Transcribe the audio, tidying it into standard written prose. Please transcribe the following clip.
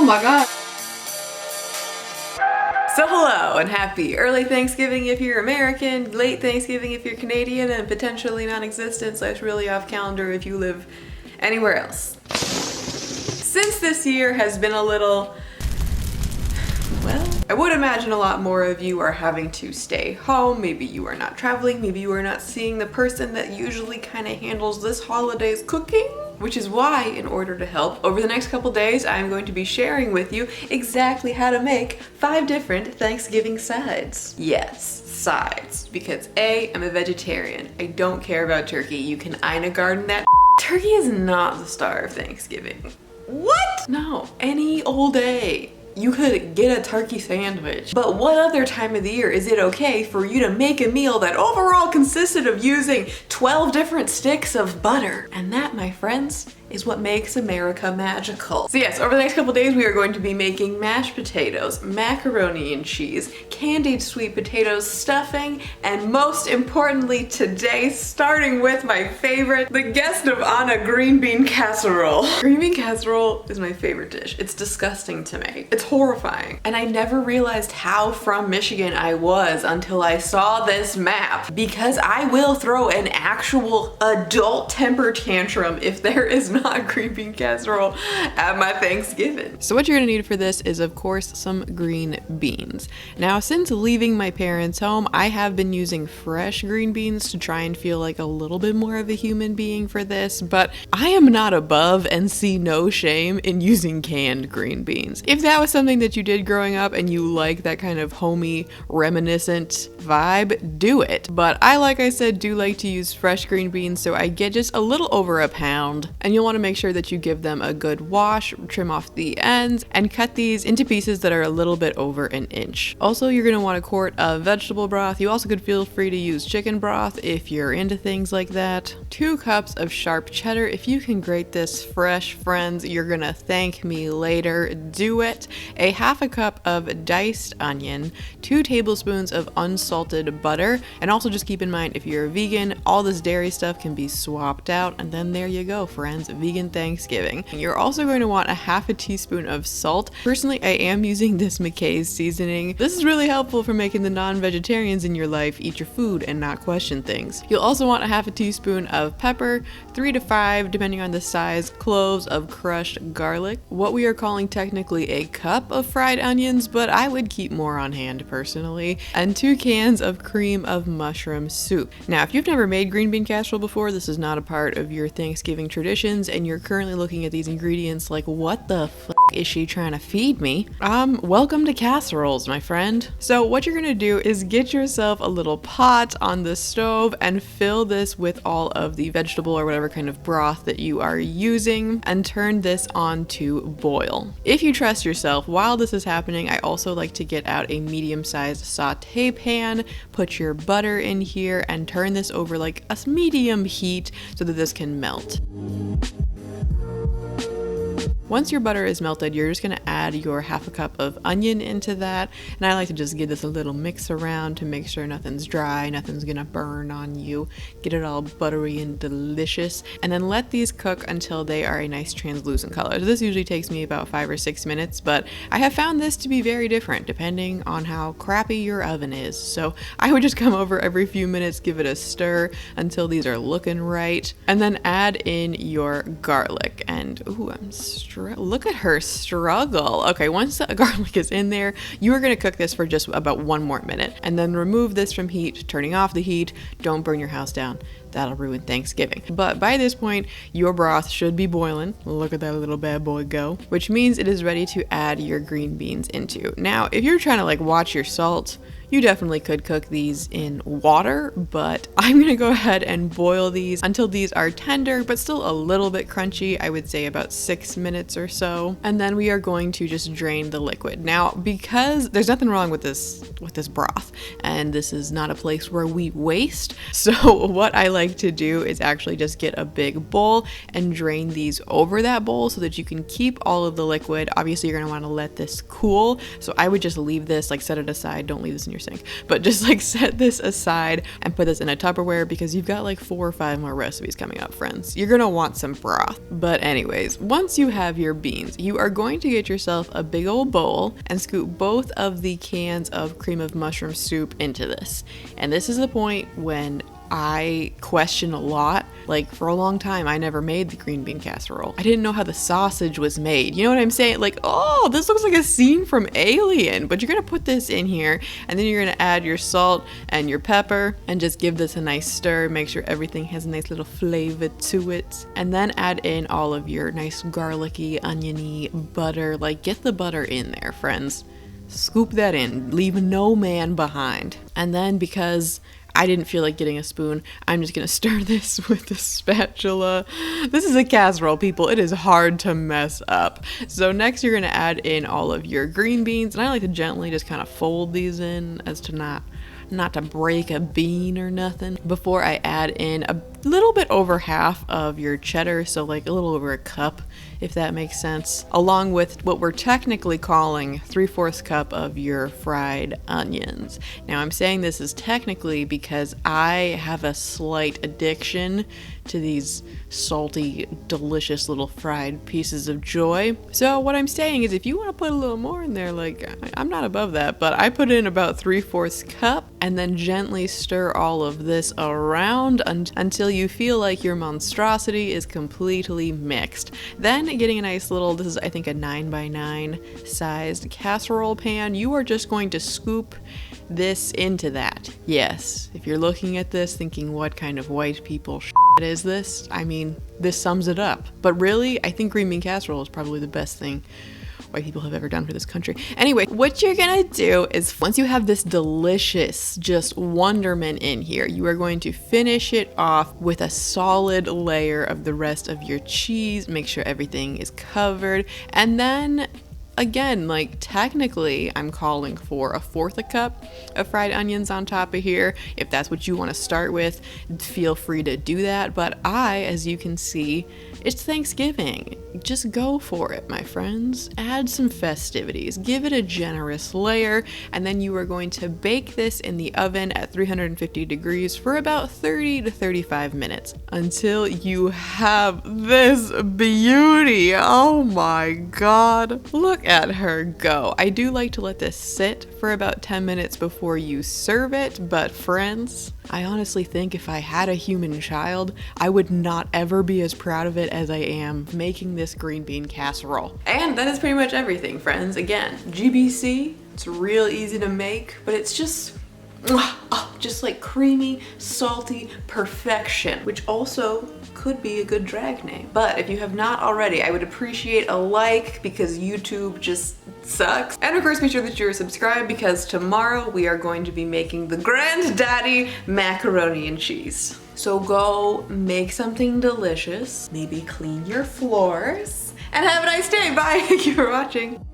Oh my God. So hello and happy early Thanksgiving if you're American, late Thanksgiving if you're Canadian, and potentially non-existent / really off calendar if you live anywhere else. Since this year has been a little, well, I would imagine a lot more of you are having to stay home. Maybe you are not traveling, maybe you are not seeing the person that usually kind of handles this holiday's cooking. Which is why, in order to help, over the next couple days, I'm going to be sharing with you exactly how to make 5 different Thanksgiving sides. Yes, sides. Because A, I'm a vegetarian. I don't care about turkey. You can Ina Garden that. Turkey is not the star of Thanksgiving. What? No, any old day. You could get a turkey sandwich. But what other time of the year is it okay for you to make a meal that overall consisted of using 12 different sticks of butter? And that, my friends, is what makes America magical. So yes, over the next couple days we are going to be making mashed potatoes, macaroni and cheese, candied sweet potatoes, stuffing, and most importantly today, starting with my favorite, the guest of honor, green bean casserole. Green bean casserole is my favorite dish. It's disgusting to me. It's horrifying. And I never realized how from Michigan I was until I saw this map, because I will throw an actual adult temper tantrum if there is not green bean casserole at my Thanksgiving. So what you're gonna need for this is, of course, some green beans. Now, since leaving my parents' home, I have been using fresh green beans to try and feel like a little bit more of a human being for this, but I am not above and see no shame in using canned green beans. If that was something that you did growing up and you like that kind of homey, reminiscent vibe, do it. But I, like I said, do like to use fresh green beans, so I get just a little over a pound, and you'll want to make sure that you give them a good wash, trim off the ends, and cut these into pieces that are a little bit over an inch. Also, you're going to want a quart of vegetable broth. You also could feel free to use chicken broth if you're into things like that. 2 cups of sharp cheddar. If you can grate this fresh, friends, you're going to thank me later. Do it. A half a cup of diced onion, 2 tablespoons of unsalted butter, and also just keep in mind, if you're a vegan, all this dairy stuff can be swapped out, and then there you go, friends. Vegan Thanksgiving. You're also going to want a half a teaspoon of salt. Personally, I am using this McKay's seasoning. This is really helpful for making the non-vegetarians in your life eat your food and not question things. You'll also want a half a teaspoon of pepper, 3 to 5, depending on the size, cloves of crushed garlic, what we are calling technically a cup of fried onions, but I would keep more on hand personally, and 2 cans of cream of mushroom soup. Now, if you've never made green bean casserole before, this is not a part of your Thanksgiving traditions, and you're currently looking at these ingredients like, what the f is she trying to feed me? Welcome to casseroles, my friend. So what you're gonna do is get yourself a little pot on the stove and fill this with all of the vegetable or whatever kind of broth that you are using, and turn this on to boil. If you trust yourself, while this is happening, I also like to get out a medium-sized saute pan, put your butter in here, and turn this over like a medium heat so that this can melt. Once your butter is melted, you're just going to add your half a cup of onion into that, and I like to just give this a little mix around to make sure nothing's dry, nothing's going to burn on you. Get it all buttery and delicious, and then let these cook until they are a nice translucent color. So this usually takes me about 5 or 6 minutes, but I have found this to be very different depending on how crappy your oven is. So I would just come over every few minutes, give it a stir until these are looking right, and then add in your garlic. And ooh, look at her struggle. Okay, once the garlic is in there, you are going to cook this for just about 1 more minute, and then remove this from heat, turning off the heat. Don't burn your house down. That'll ruin Thanksgiving. But by this point, your broth should be boiling. Look at that little bad boy go, which means it is ready to add your green beans into. Now, if you're trying to like watch your salt, you definitely could cook these in water, but I'm gonna go ahead and boil these until these are tender, but still a little bit crunchy. I would say about 6 minutes or so. And then we are going to just drain the liquid. Now, because there's nothing wrong with this broth, and this is not a place where we waste. So what I like like to do is actually just get a big bowl and drain these over that bowl so that you can keep all of the liquid. Obviously, you're gonna want to let this cool. So I would just leave this, like set it aside. Don't leave this in your sink, but just like set this aside and put this in a Tupperware because you've got like 4 or 5 more recipes coming up, friends. You're gonna want some broth. But anyways, once you have your beans, you are going to get yourself a big old bowl and scoop both of the cans of cream of mushroom soup into this. And this is the point when I question a lot. Like for a long time, I never made the green bean casserole. I didn't know how the sausage was made. You know what I'm saying? Like, oh, this looks like a scene from Alien, but you're gonna put this in here and then you're gonna add your salt and your pepper and just give this a nice stir. Make sure everything has a nice little flavor to it. And then add in all of your nice garlicky, oniony butter. Like get the butter in there, friends. Scoop that in, leave no man behind. And then because I didn't feel like getting a spoon, I'm just gonna stir this with a spatula. This is a casserole, people. It is hard to mess up. So next you're gonna add in all of your green beans, and I like to gently just kind of fold these in as to not to break a bean or nothing, before I add in a little bit over half of your cheddar, so like a little over a cup, if that makes sense, along with what we're technically calling 3/4 cup of your fried onions. Now I'm saying this is technically because I have a slight addiction to these salty, delicious little fried pieces of joy. So what I'm saying is if you want to put a little more in there, like I'm not above that, but I put in about 3/4 cup and then gently stir all of this around until you feel like your monstrosity is completely mixed. Then getting a nice little, this is I think a 9x9 sized casserole pan, you are just going to scoop this into that. Yes, if you're looking at this thinking what kind of white people shit is this, I mean, this sums it up. But really, I think green bean casserole is probably the best thing white people have ever done for this country. Anyway, what you're gonna do is once you have this delicious just wonderment in here, you are going to finish it off with a solid layer of the rest of your cheese. Make sure everything is covered, and then again, like technically I'm calling for 1/4 cup of fried onions on top of here. If that's what you want to start with, feel free to do that. But as you can see, it's Thanksgiving. Just go for it, my friends. Add some festivities, give it a generous layer, and then you are going to bake this in the oven at 350 degrees for about 30 to 35 minutes until you have this beauty. Oh my God. Look at her go. I do like to let this sit for about 10 minutes before you serve it, but friends, I honestly think if I had a human child, I would not ever be as proud of it as I am making this green bean casserole. And that is pretty much everything, friends. Again, GBC, it's real easy to make, but it's just like creamy, salty perfection, which also could be a good drag name. But if you have not already, I would appreciate a like because YouTube just sucks. And of course, be sure that you're subscribed because tomorrow we are going to be making the granddaddy macaroni and cheese. So go make something delicious, maybe clean your floors, and have a nice day. Bye. Thank you for watching.